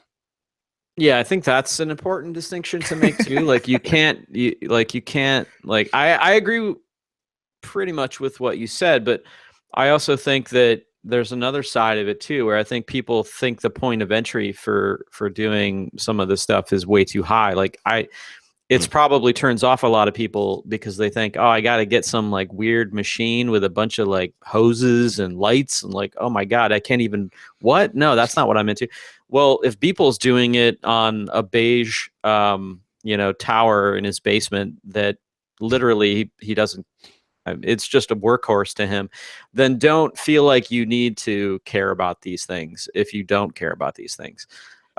Yeah, I think that's an important distinction to make too. Like I agree pretty much with what you said, but I also think that there's another side of it too, where I think people think the point of entry for doing some of this stuff is way too high. It's probably turns off a lot of people because they think, oh, I got to get some like weird machine with a bunch of like hoses and lights and like, oh my God, I can't even, what? No, that's not what I'm into. Well, if Beeple's doing it on a beige, tower in his basement that literally he doesn't, it's just a workhorse to him, then don't feel like you need to care about these things if you don't care about these things.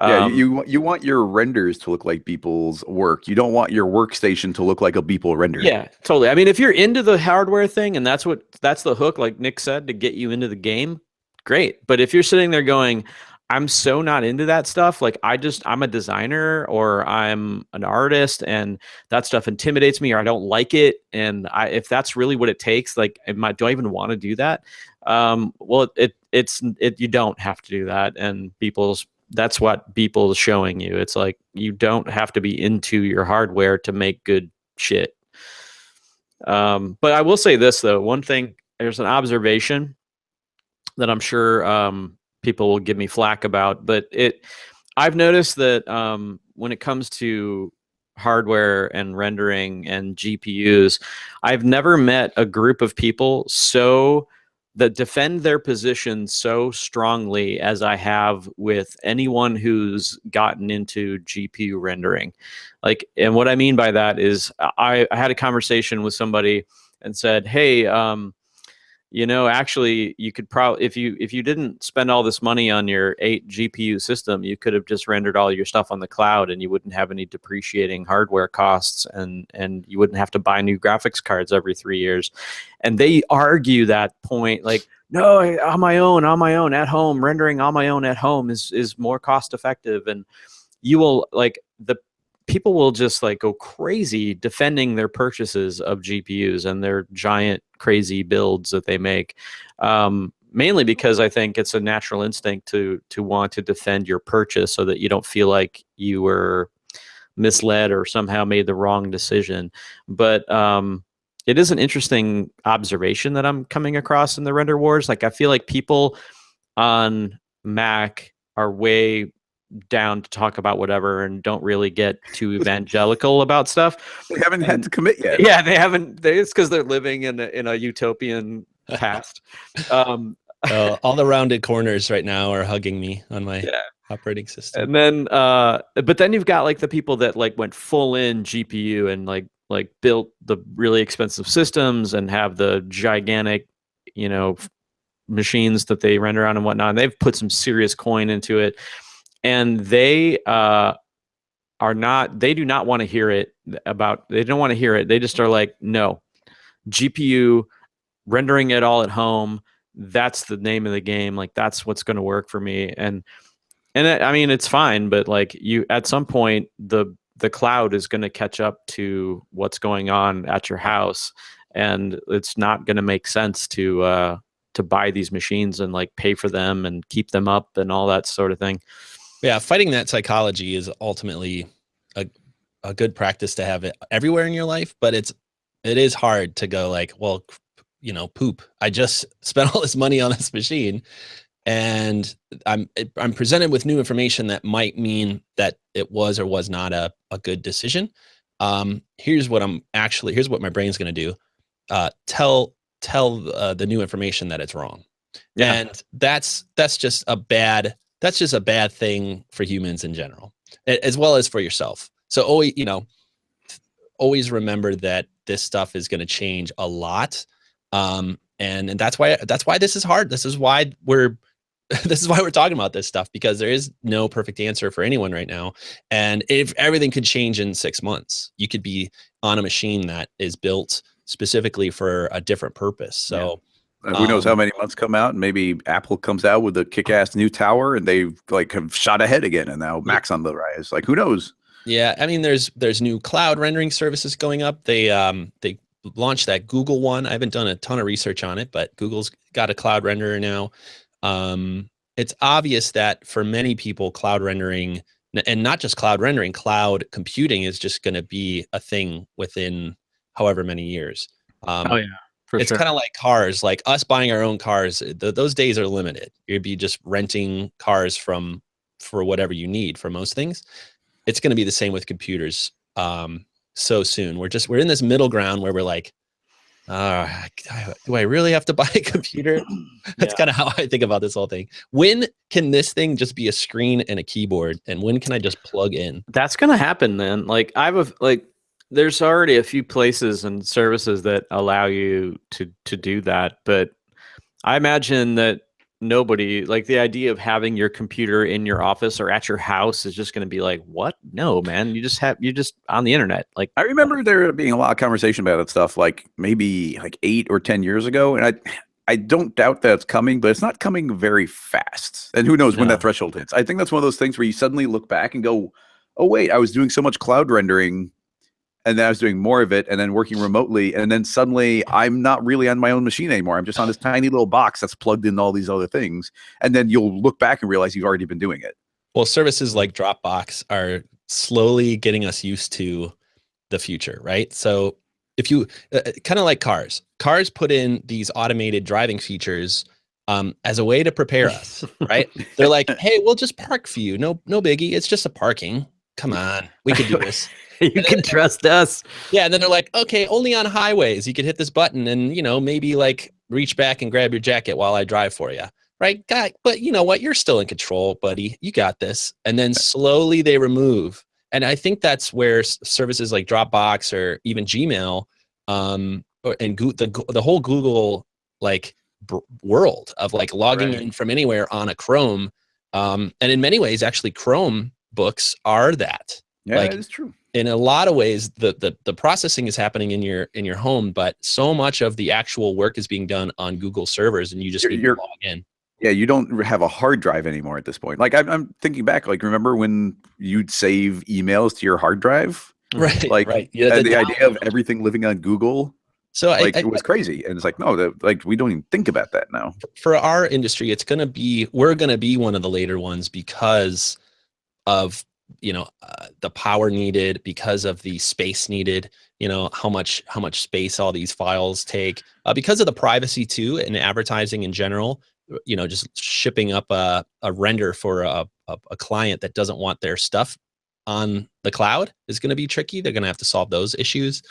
Yeah, you want your renders to look like Beeple's work. You don't want your workstation to look like a Beeple render. Yeah, totally. I mean, if you're into the hardware thing and that's the hook, like Nick said, to get you into the game, great. But if you're sitting there going, I'm so not into that stuff, like I'm a designer or I'm an artist and that stuff intimidates me or I don't like it, and if that's really what it takes, like do I even want to do that? Well, you don't have to do that, and that's what Beeple is showing you. It's like you don't have to be into your hardware to make good shit. But I will say this though, one thing, there's an observation that I'm sure people will give me flack about, but I've noticed that when it comes to hardware and rendering and GPUs, I've never met a group of people that defend their position so strongly as I have with anyone who's gotten into GPU rendering. Like, and what I mean by that is I had a conversation with somebody and said, hey, actually you could probably, if you didn't spend all this money on your 8 GPU system, you could have just rendered all your stuff on the cloud and you wouldn't have any depreciating hardware costs, and you wouldn't have to buy new graphics cards every 3 years. And they argue that point, like, no, on my own at home, rendering on my own at home is more cost effective. And you will, like, the people will just like go crazy defending their purchases of GPUs and their giant crazy builds that they make, mainly because I think it's a natural instinct to want to defend your purchase so that you don't feel like you were misled or somehow made the wrong decision. But it is an interesting observation that I'm coming across in the render wars. Like, I feel like people on Mac are way down to talk about whatever and don't really get too evangelical about stuff. They haven't had to commit yet. Yeah, they haven't. It's because they're living in a utopian past. All the rounded corners right now are hugging me on my operating system. And then, but then you've got like the people that like went full in GPU and like built the really expensive systems and have the gigantic, machines that they render on and whatnot. And they've put some serious coin into it. And they do not want to hear it they don't want to hear it. They just are like, no, GPU, rendering it all at home, that's the name of the game. Like that's what's going to work for me. And I mean, it's fine, but like you, at some point, the cloud is going to catch up to what's going on at your house, and it's not going to make sense to buy these machines and like pay for them and keep them up and all that sort of thing. Yeah, fighting that psychology is ultimately a good practice to have it everywhere in your life, but it is hard to go like, well, poop. I just spent all this money on this machine, and I'm presented with new information that might mean that it was or was not a good decision. Here's what my brain's going to do. Tell the new information that it's wrong. Yeah. And that's just a bad thing for humans in general, as well as for yourself. So always remember that this stuff is going to change a lot. And that's why this is hard. This is why we're talking about this stuff, because there is no perfect answer for anyone right now. And if everything could change in 6 months, you could be on a machine that is built specifically for a different purpose. So who knows how many months come out, and maybe Apple comes out with a kick-ass new tower and they like have shot ahead again, and now Mac's on the rise. Like, who knows? Yeah. I mean, there's new cloud rendering services going up. They launched that Google one. I haven't done a ton of research on it, but Google's got a cloud renderer now. It's obvious that for many people, cloud rendering, and not just cloud rendering, cloud computing is just going to be a thing within however many years. It's kind of like cars, like us buying our own cars. Those days are limited. You'd be just renting cars for whatever you need for most things. It's going to be the same with computers. So soon we're in this middle ground where we're like, do I really have to buy a computer? That's kind of how I think about this whole thing. When can this thing just be a screen and a keyboard, and when can I just plug in? That's gonna happen, man. Like there's already a few places and services that allow you to do that, but I imagine that nobody, like, the idea of having your computer in your office or at your house is just going to be like, what? No, man, you're just on the internet. Like, I remember there being a lot of conversation about that stuff, like maybe like 8 or 10 years ago. And I don't doubt that it's coming, but it's not coming very fast. And who knows when that threshold hits. I think that's one of those things where you suddenly look back and go, oh, wait, I was doing so much cloud rendering, and then I was doing more of it, and then working remotely, and then suddenly I'm not really on my own machine anymore. I'm just on this tiny little box that's plugged in all these other things. And then you'll look back and realize you've already been doing it. Well, services like Dropbox are slowly getting us used to the future, right? So if you kind of like cars put in these automated driving features as a way to prepare us, right? They're like, hey, we'll just park for you. No biggie. It's just a parking. Come on, we can do this. You can trust us. Yeah, and then they're like, okay, only on highways you could hit this button and maybe like reach back and grab your jacket while I drive for you, right? Guy, but you know what? You're still in control, buddy. You got this. And then slowly they remove. And I think that's where services like Dropbox or even Gmail, and the whole Google like world of like logging in from anywhere on a Chrome, and in many ways, actually, Chrome books are that. Yeah, like, it's true. In a lot of ways, the processing is happening in your home, but so much of the actual work is being done on Google servers, and you just need to log in. Yeah, you don't have a hard drive anymore at this point. Like I'm thinking back, like remember when you'd save emails to your hard drive? Right. Like right. Yeah, the idea of everything living on Google. So like it was crazy, and it's like like we don't even think about that now. For our industry, we're gonna be one of the later ones because of the power needed, because of the space needed, how much space all these files take, because of the privacy too, and advertising in general. Just shipping up a render for a client that doesn't want their stuff on the cloud is going to be tricky. They're going to have to solve those issues.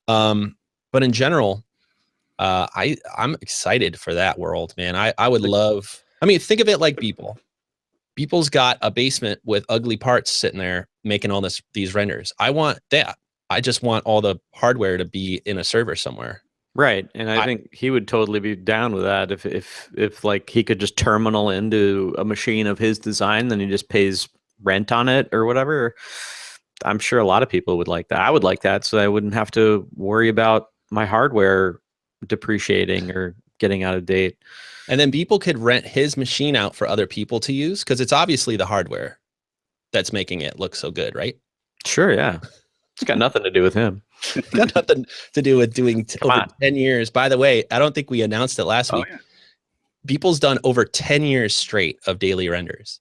But in general, I'm excited for that world, man. I would love. I mean, think of it like Beeple. Beeple's got a basement with ugly parts sitting there making all these renders. I want that. I just want all the hardware to be in a server somewhere. Right. And I think he would totally be down with that if like he could just terminal into a machine of his design, then he just pays rent on it or whatever. I'm sure a lot of people would like that. I would like that, so I wouldn't have to worry about my hardware depreciating or getting out of date. And then people could rent his machine out for other people to use because it's obviously the hardware that's making it look so good, right? Sure, yeah. It's got nothing to do with him. Got nothing to do with doing over on. 10 years. By the way, I don't think we announced it last week. Yeah. Beeple's done over 10 years straight of daily renders.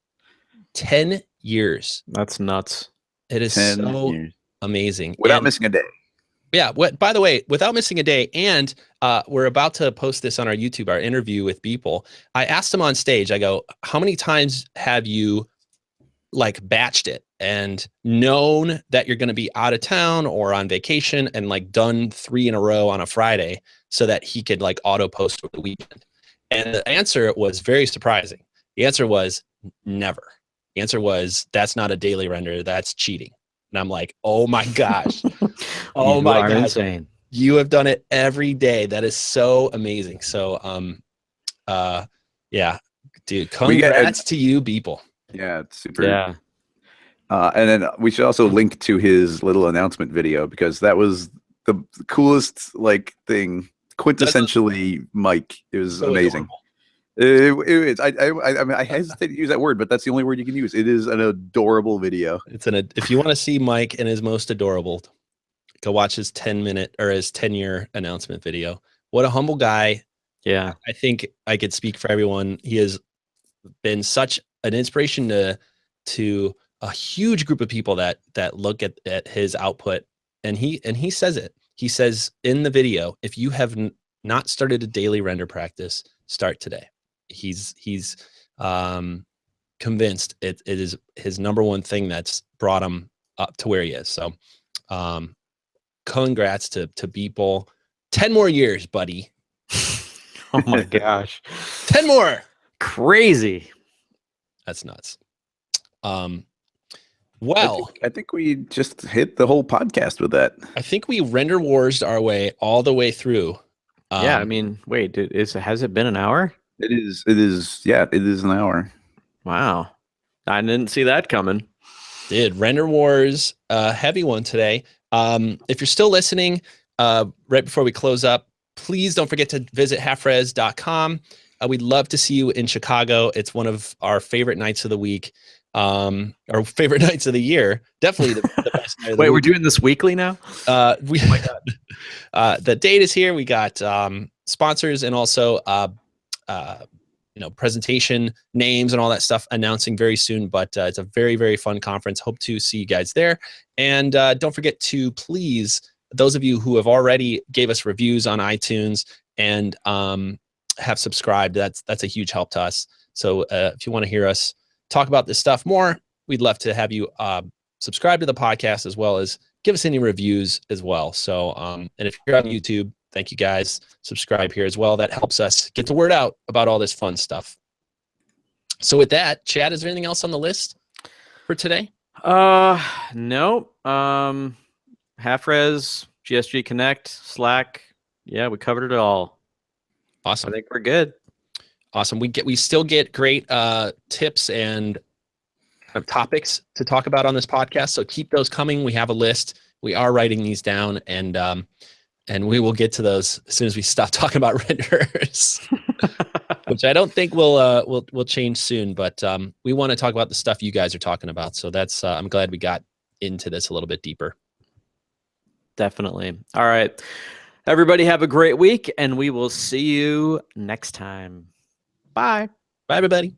10 years. That's nuts. It is 10 so years. amazing. Without missing a day. Yeah. By the way, without missing a day, and we're about to post this on our YouTube, our interview with Beeple. I asked him on stage, I go, how many times have you like batched it and known that you're going to be out of town or on vacation and like done 3 in a row on a Friday so that he could like auto post over the weekend? And the answer was very surprising. The answer was never. The answer was, that's not a daily render. That's cheating. And I'm like, oh my gosh. Oh my gosh. Insane. You have done it every day. That is so amazing. So, yeah, dude, congrats to you, Beeple. Yeah, it's super. Yeah. And then we should also link to his little announcement video because that was the coolest like thing. Quintessentially Mike. It was so amazing. It is. I mean, I hesitate to use that word, but that's the only word you can use. It is an adorable video. If you want to see Mike in his most adorable, go watch his 10-minute or his 10-year announcement video. What a humble guy. Yeah. I think I could speak for everyone. He has been such an inspiration to a huge group of people that look at his output. And he says it. He says in the video, if you have not started a daily render practice, start today. He's convinced it is his number one thing that's brought him up to where he is. So congrats to Beeple. 10 more years, buddy. Oh my gosh. 10 more. Crazy. That's nuts. Well, I think we just hit the whole podcast with that. I think we render wars our way all the way through. Yeah, I mean, wait, has it been an hour? It is. Yeah, it is an hour. Wow. I didn't see that coming. Dude, render wars, heavy one today. If you're still listening, right before we close up, please don't forget to visit halfres.com. We'd love to see you in Chicago. It's one of our favorite nights of the week. Our favorite nights of the year. Definitely the best night of the Wait, week. we're doing this weekly now? Oh my God. The date is here. We got sponsors and also presentation names and all that stuff announcing very soon. But it's a very, very fun conference. Hope to see you guys there. And don't forget to please, those of you who have already gave us reviews on iTunes and have subscribed, that's a huge help to us. So if you want to hear us talk about this stuff more, we'd love to have you subscribe to the podcast as well as give us any reviews as well. So, and if you're on YouTube, thank you guys. Subscribe here as well. That helps us get the word out about all this fun stuff. So with that, Chad, is there anything else on the list for today? No. Half-Res, GSG Connect, Slack. Yeah, we covered it all. Awesome. I think we're good. Awesome. We still get great tips and topics to talk about on this podcast. So keep those coming. We have a list. We are writing these down, and we will get to those as soon as we stop talking about renders, which I don't think will change soon. But we want to talk about the stuff you guys are talking about. So that's I'm glad we got into this a little bit deeper. Definitely. All right. Everybody have a great week, and we will see you next time. Bye. Bye, everybody.